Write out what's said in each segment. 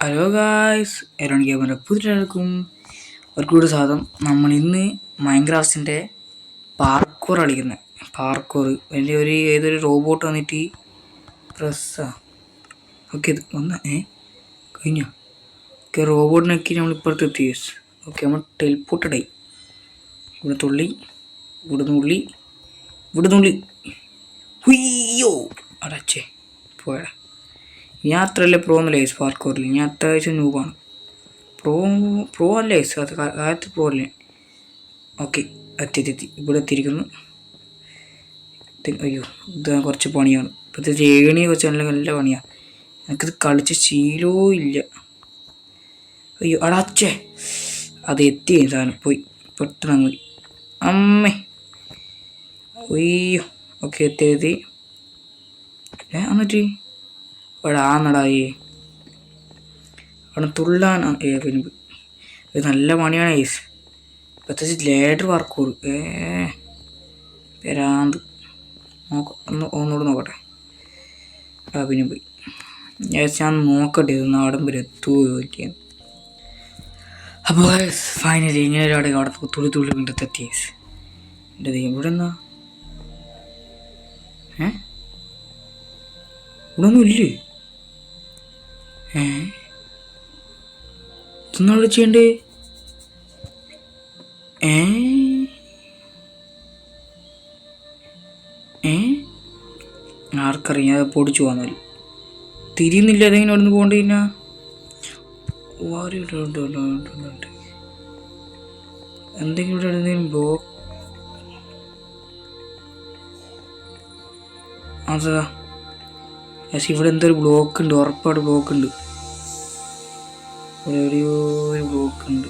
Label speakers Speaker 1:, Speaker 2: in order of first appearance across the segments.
Speaker 1: Hello guys, എരോൺ ഗെയിമറിൻ്റെ പുതിയൊരാൾക്കും അവർക്കൂടെ സ്വാഗതം. നമ്മൾ ഇന്ന് മൈൻക്രാഫ്റ്റിൻ്റെ പാർക്കോർ കളിക്കുന്നത്. പാർക്കോർ വലിയ ഏതൊരു റോബോട്ട് വന്നിട്ട് ഓക്കെ ഇത് കഴിഞ്ഞോ? ഓക്കെ, റോബോട്ടിനൊക്കെ നമ്മൾ ഇപ്പുറത്ത് എത്തി. ഓക്കെ, നമ്മൾ ടെലിപ്പോർട്ടഡായി. ഇവിടെ തുള്ളി, ഇവിടെ നുള്ളി, ഇവിടെ നുള്ളി. ഹുയ്യോ അടച്ചേ പോയടാ. ഞാൻ അത്രയല്ലേ പ്രോ എന്നല്ലേ പാർക്കോറിൽ, ഞാൻ അത്യാവശ്യം നൂബാണ്. പ്രോ അല്ലേ അത് കാര്യത്തിൽ പ്രോ അല്ലേ. ഓക്കെ, എത്തി ഇവിടെ എത്തിയിരിക്കുന്നു. അയ്യോ, ഇത് കുറച്ച് പണിയാണ്. പ്രത്യേകിച്ച് ഏണിയെ കുറച്ച് നല്ല പണിയാണ്. എനിക്കിത് കളിച്ച് ശീലവും ഇല്ല. അയ്യോ അടാച്ചേ, അത് എത്തി സാധനം പോയി, പെട്ടെന്ന് പോയി. അമ്മേ അയ്യോ. ഓക്കെ, എത്തി. എന്നിട്ട് ഇവിടെ ആന്നടായി അവിടെ തുള്ളാനാണ്. പിന്നെ ഇത് നല്ല പണിയാണ് ഏസ്. പ്രത്യേകിച്ച് ലേഡർ വർക്കൂർ വരാന്ത് ഒന്നുകൂടെ നോക്കട്ടെ. പിന്നെ പോയി ഞാൻ നോക്കട്ടെ ഇത് നാടൻ വരെ എത്തുമോ ചോദിക്കാൻ. അപ്പോൾ ഫൈനലി ഇങ്ങനെ ഒരാടെ അവിടെ തുള്ളി വീണ്ടത്തെ എത്തി. എൻ്റെ ദൈവം, ഇവിടെ എന്നാ ഇവിടെ ഒന്നും ഇല്ലേ? ഇതൊന്നും ചെയ്യണ്ടേ? ആർക്കറിയാം, അത് പൊടിച്ചു പോകാൻ തിരിയുന്നില്ല. അതെങ്ങനെ അവിടെ നിന്ന് പോകണ്ട? പിന്നെ എന്തെങ്കിലും ഇവിടെ എന്തെങ്കിലും അതാ പക്ഷെ ഇവിടെ എന്തൊരു ബ്ലോക്ക് ഉണ്ട്, ഉറപ്പായിട്ട് ബ്ലോക്ക് ഉണ്ട്. ഇവിടെ എവിടെയോ ഒരു ബ്ലോക്ക് ഉണ്ട്.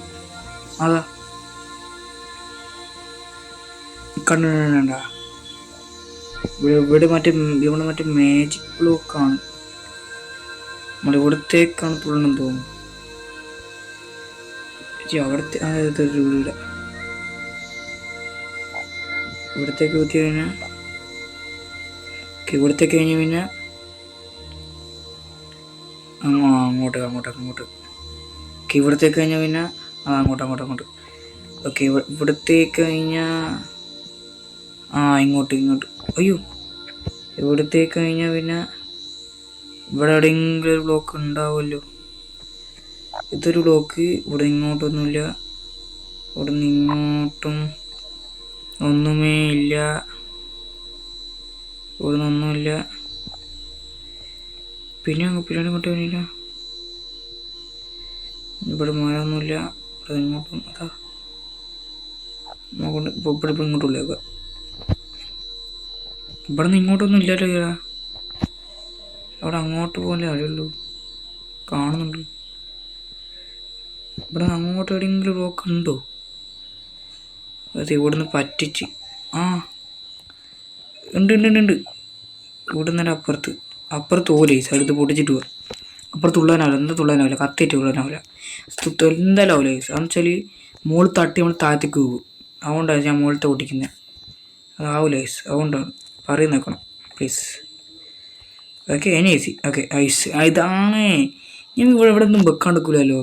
Speaker 1: അതാ കണ്ട ഇവിടെ മറ്റേ മാജിക് ബ്ലോക്കാണ്. ഇവിടത്തേക്കാണ് തുള്ളണെന്ന് തോന്നുന്നു. അവിടത്തെ ഇവിടത്തേക്ക് കുത്തി കഴിഞ്ഞാൽ ഇവിടത്തേക്ക് കഴിഞ്ഞ് പിന്നെ അങ്ങോട്ട് ഇവിടത്തേക്ക് കഴിഞ്ഞാൽ പിന്നെ അങ്ങോട്ട്. ഓക്കെ, ഇവിടത്തേക്ക് കഴിഞ്ഞാൽ ഇങ്ങോട്ട്. അയ്യോ, ഇവിടത്തേക്ക് കഴിഞ്ഞാൽ പിന്നെ ഇവിടെ എവിടെയെങ്കിലും ഒരു ബ്ലോക്ക് ഉണ്ടാവുമല്ലോ. ഇതൊരു ബ്ലോക്ക്. ഇവിടെ ഇങ്ങോട്ടൊന്നുമില്ല, ഇവിടെ നിന്ന് ഇങ്ങോട്ടും ഒന്നുമേ ഇല്ല, ഇവിടെ നിന്നൊന്നുമില്ല. പിന്നെ ഇങ്ങോട്ട് വരില്ല. ഇവിടെ മരമൊന്നുമില്ല, ഇവിടെ ഇങ്ങോട്ടും അതാ നോക്കണ്ട. ഇവിടെ ഇങ്ങോട്ടുള്ളേക്ക, ഇവിടെ നിന്ന് ഇങ്ങോട്ടൊന്നും ഇല്ലല്ലോ. കേടാ അവിടെ അങ്ങോട്ട് പോലെ അറിയുള്ളൂ, കാണുന്നുണ്ട്. ഇവിടെ നിന്ന് അങ്ങോട്ട് എവിടെയെങ്കിലും ബ്ലോക്ക് ഉണ്ടോ? അത് ഇവിടെ നിന്ന് പറ്റിച്ച് ഉണ്ട്. ഇവിടെ നിന്നല്ല അപ്പുറത്ത് ഓലേ സൈഡത്ത് പൊട്ടിച്ചിട്ട് പോവാം. അപ്പുറത്ത് തുള്ളാനാവില്ല, കത്തിയിട്ട് തുള്ളാനാവില്ല, എന്തായാലും ആവില്ല. അതെന്ന് വെച്ചാൽ മുകളിൽ തട്ടി നമ്മൾ താഴത്തേക്ക് പോകും. അതുകൊണ്ടാണ് ഞാൻ മുകളിലത്തെ ഓടിക്കുന്നത്. അതാവില്ല ഐസ്, അതുകൊണ്ടാണ് പറയുന്ന നോക്കണം പ്ലീസ്. ഓക്കെ, ഇനി ഐസി. ഓക്കെ, ഐസ് ഇതാണ്. ഞാൻ ഇവിടെ ഒന്നും വെക്കാണ്ടിരിക്കില്ലല്ലോ.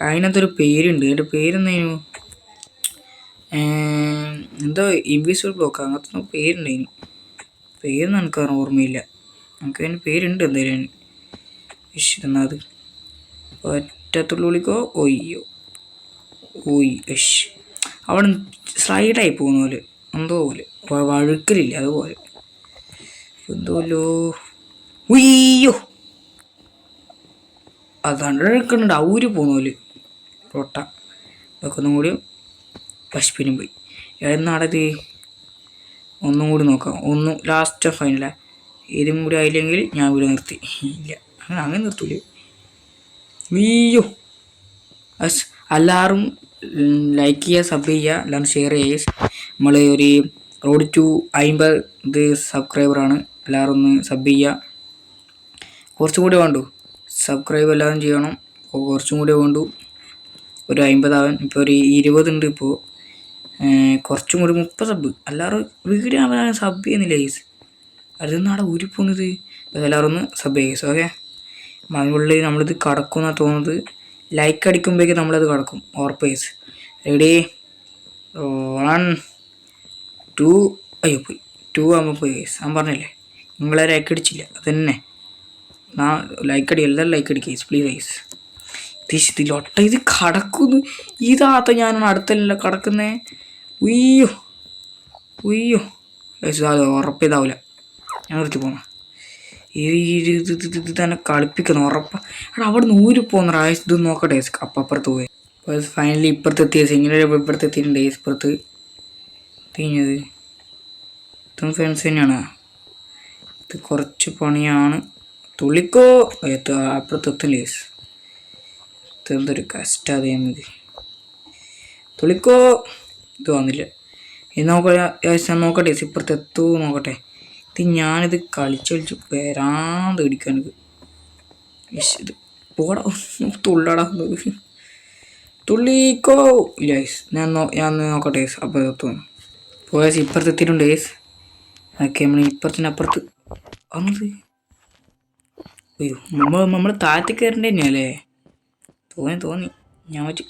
Speaker 1: അതിനകത്തൊരു പേരുണ്ട്. എൻ്റെ പേരെന്തായിരുന്നു? എന്തോ ഇൻവിസിബിൾ ബ്ലോക്ക്, അങ്ങനത്തെ പേരുണ്ടായിരുന്നു. പേരൊന്നും എനിക്ക് ഓർമ്മയില്ല. നമുക്ക് അതിന് പേരുണ്ട് എന്തായാലും. എന്നാൽ അത് ഒറ്റത്തുള്ളി വിളിക്കോ. അവിടെ സ്ലൈഡായി പോകുന്ന പോലെ എന്തോ പോലെ, വഴുക്കലില്ല അതുപോലെ എന്തോല്ലോ. ഉയ്യോ, അതാണ്ട് എടുക്കുന്നുണ്ട്. ഔര് പോകുന്ന പോലെ പൊട്ട. ഇതൊക്കെ ഒന്നും കൂടി പശുപ്പിനും പോയി. എന്നാടത് ഒന്നും കൂടി നോക്കാം. ലാസ്റ്റ് ഫൈനലാ. ഇതും കൂടി ആയില്ലെങ്കിൽ ഞാൻ ഇവിടെ നിർത്തി. ഇല്ല, അങ്ങനെ നിർത്തൂലേ. വീയോ, എല്ലാവരും ലൈക്ക് ചെയ്യുക, സബ് ചെയ്യുക, എല്ലാവരും ഷെയർ ചെയ്യുക. നമ്മൾ ഒരു റോഡ് ടു 50 സബ്സ്ക്രൈബറാണ്. എല്ലാവരും ഒന്ന് സബ് ചെയ്യുക. കുറച്ചും കൂടി വേണ്ടു സബ്സ്ക്രൈബ് എല്ലാവരും ചെയ്യണം. കുറച്ചും കൂടി വേണ്ടു ഒരു 50 ആവാൻ. ഇപ്പോൾ ഒരു 20 ഉണ്ട്. ഇപ്പോൾ കുറച്ചും കൂടി 30 സബ്. എല്ലാവരും വീഡിയോ ആവാൻ സബ് ചെയ്യുന്നില്ല ഗൈസ്. അതിൽ നിന്നാടെ ഊരിപ്പോകുന്നത്. എല്ലാവരും ഒന്ന് സബ് ചെയ്യുക. ഓക്കെ, അതിനുള്ളിൽ നമ്മളിത് കടക്കും എന്നാണ് തോന്നുന്നത്. ലൈക്ക് അടിക്കുമ്പോഴേക്കും നമ്മളത് കടക്കും ഉറപ്പ് ഗൈസ്. റെഡി 1 2 അയ്യോ പോയി 2 ആകുമ്പോൾ പോയി ഗൈസ്. ഞാൻ പറഞ്ഞില്ലേ നിങ്ങളെ ലൈക്ക് അടിച്ചില്ല അതന്നെ. ലൈക്ക് അടി എല്ലാവരും ലൈക്ക് അടിക്കുക ഗൈസ് പ്ലീസ് ഗൈസ്. ഇതിലൊട്ട ഇത് കടക്കുന്നു. ഇതാത്ത ഞാനാണ് അടുത്തല്ല കടക്കുന്നേ. ഉയ്യോ ഉയ്യോ ഗൈസ് അത് ഉറപ്പിതാവില്ല. ഞാൻ നിർത്തി പോന്ന ഇത് തന്നെ കളിപ്പിക്കുന്നു ഉറപ്പാ. എടാ അവിടെ നിന്ന് ഊരി പോകുന്ന ആയിസ് ഇത് നോക്കട്ടെ അപ്പം അപ്പുറത്ത് പോയി. ഫൈനലി ഇപ്പുറത്ത് എത്തിയത് ഇങ്ങനെ ഇപ്പുറത്ത് എത്തിയിട്ടുണ്ട്. ഇപ്പുറത്ത് തിരിഞ്ഞത് ഇതും ഫ്രണ്ട്സ് തന്നെയാണ്. ഇത് കുറച്ച് പണിയാണ്. തുള്ളിക്കോ അപ്പുറത്ത് എത്തില്ലേ. ഇതെന്തൊരു കഷ്ടം അതേ മതി. തുള്ളിക്കോ ഇത് വന്നില്ല. ഇത് നോക്കട്ടെ ഇപ്പുറത്ത് എത്തുമോ നോക്കട്ടെ. ഇത് ഞാനിത് കളിച്ച് വരാന്ത് പിടിക്കാനിത്. ഇത് പോടാ തുള്ളടാ തുള്ളിക്കോ ഇല്ല ഗൈസ്. ഞാൻ നോക്കട്ടെ അപ്പോൾ എത്തുന്നു. പോയാൽ ഇപ്പുറത്ത് എത്തിയിട്ടുണ്ട് ഗൈസ്. ഓക്കെ നമ്മൾ ഇപ്പുറത്തിനപ്പുറത്ത് വന്നത്. അയ്യോ നമ്മൾ താഴത്ത് കയറേണ്ട തന്നെയല്ലേ തോന്നി ഞാൻ വെച്ച്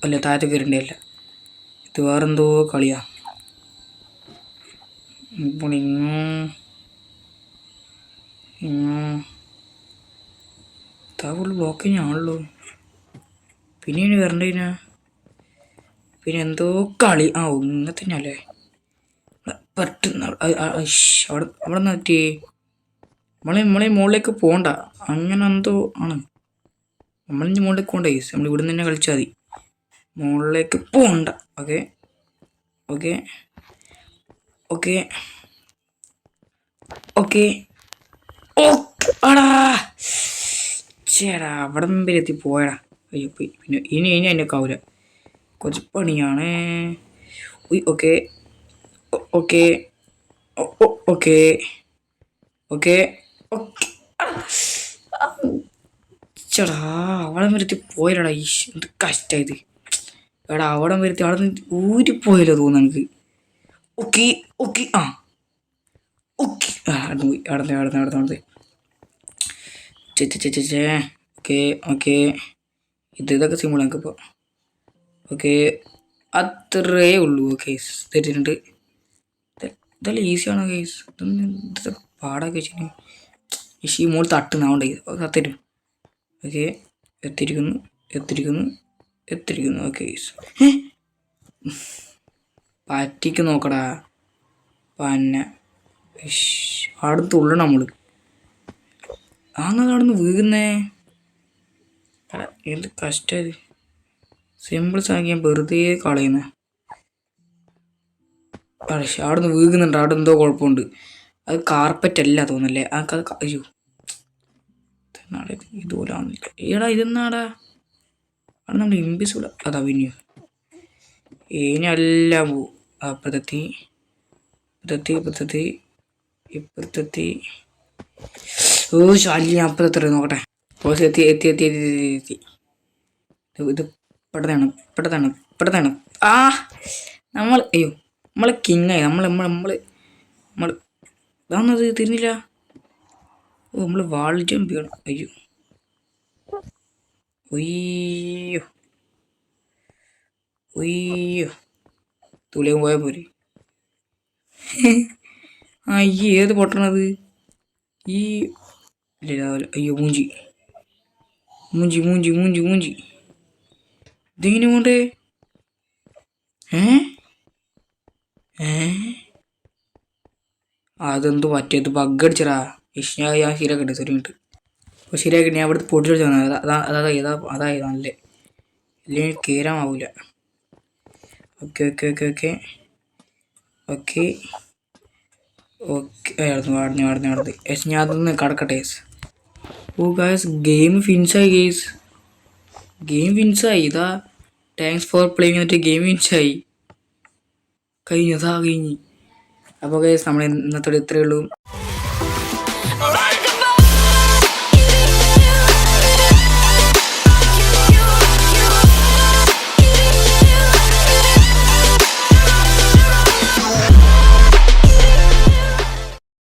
Speaker 1: അല്ല താഴത്ത് കയറേണ്ട അല്ല. ഇത് വേറെന്തോ കളിയാ. ഇപ്പോൾ ഫുൾ ബ്ലോക്കിങ് ആണല്ലോ. പിന്നെ ഇനി വരണ്ടതിനാ പിന്നെ എന്തോ കളി. ഇങ്ങനെ തന്നെയല്ലേ പറ്റുന്ന അവിടെ നിന്ന് പറ്റിയേ. നമ്മളെ മുകളിലേക്ക് പോകണ്ട അങ്ങനെ എന്തോ ആണ്. നമ്മളിഞ്ഞ് മുകളിലേക്ക് പോകണ്ട ഗൈസ്. നമ്മൾ ഇവിടെ നിന്ന് തന്നെ കളിച്ചാൽ മതി. മുകളിലേക്ക് പോകണ്ട. Okay okay okay okay okay ആടാ ചേടാ അവിടെ മുമ്പിൽ എത്തി പോയടാ. അയ്യോ പോയി. പിന്നെ ഇനി അതിനൊക്കെ ആവില്ല. കുറച്ച് പണിയാണ്. Okay okay okay okay okay ചേടാ അവിടെ വരത്തി പോയടാ. എന്ത് കഷ്ടമായത് എടാ. അവിടെ വരത്തി അവിടെ നിന്ന് ഊരിപ്പോയല്ലോ തോന്നുന്നു എനിക്ക്. ഓക്കെ ഓക്കെ ഓക്കെ അവിടെ പോയി. അവിടെ ചേ ഓക്കെ ഓക്കെ ഇതൊക്കെ സിമ്പിൾ എനിക്കിപ്പോൾ. ഓക്കെ അത്രേ ഉള്ളൂ. കേസ് തെറ്റിട്ടുണ്ട്. ഇതെല്ലാം ഈസിയാണോ കേസ്? ഇതൊക്കെ പാടാക്കി വെച്ചിട്ട് ഈ മോൾ തട്ടുന്നാവണ്ടേ തരും. ഓക്കെ എത്തിരിക്കുന്നു ഓക്കെ കേസ്. പറ്റിക്ക് നോക്കടാ പന്നെ. അവിടെ തുള്ളണം നമ്മൾ. അവിടെ നിന്ന് വീകുന്നേ. എന്ത് കഷ്ടത്. സിമ്പിൾസ് ആക്കി ഞാൻ വെറുതെ കളയുന്നേ. അവിടെ നിന്ന് വീകുന്നുണ്ട്. അവിടെ എന്തോ കുഴപ്പമുണ്ട്. അത് കാർപ്പറ്റ് അല്ല തോന്നല്ലേ. അത് അയ്യോ ഇതുപോലെ ആവുന്നില്ല. ഏടാ ഇതെന്നാടാ അവിടെ നമ്മൾ ഇമ്പിസിബിൾ അതാ പിന്നെയോ. ഇനിയെല്ലാം പോവും. അപ്പുറത്തെത്തി ശല്യം. അപ്പുറത്തെ നോക്കട്ടെ. എത്തി ഇത് പെട്ടതാണ്. നമ്മളെ കിങ്ങായി. നമ്മൾ ഇതാന്നത് തിരിഞ്ഞില്ല. നമ്മൾ വാൾ ജമ്പ് ചെയ്യണം. അയ്യോ തുളിയും പോയാൽ പോരെ. അയ്യോ ഏത് പൊട്ടണത് ഈ അയ്യോ മൂഞ്ചി ഇതെങ്ങനെ പോണ്ടേ. അതെന്തോ പറ്റിയത് ബഗ്ഗടിച്ചടാ. ഞാൻ ശരിയാക്കട്ടെ. ഒരു മിനിറ്റ്. അപ്പോൾ ശരിയാക്കി ഞാൻ ഇവിടുത്തെ പൊട്ടി വെച്ച് വന്നത്. അതായത് നല്ലേ ഇല്ലെങ്കിൽ കയറാമാവില്ല. ഓക്കെ വാടുന്നു. ഞാൻ അതൊന്ന് കടക്കട്ടെ. ഗായ്സ് ഗെയിം ഫിൻസായി ഇതാ. താങ്ക്സ് ഫോർ പ്ലേയിങ് എന്നിട്ട് ഗെയിം ഫിൻസായി കഴിഞ്ഞു. അപ്പോൾ ഗായ്സ് നമ്മൾ ഇന്നത്തോടെ ഇത്രയേ ഉള്ളൂ.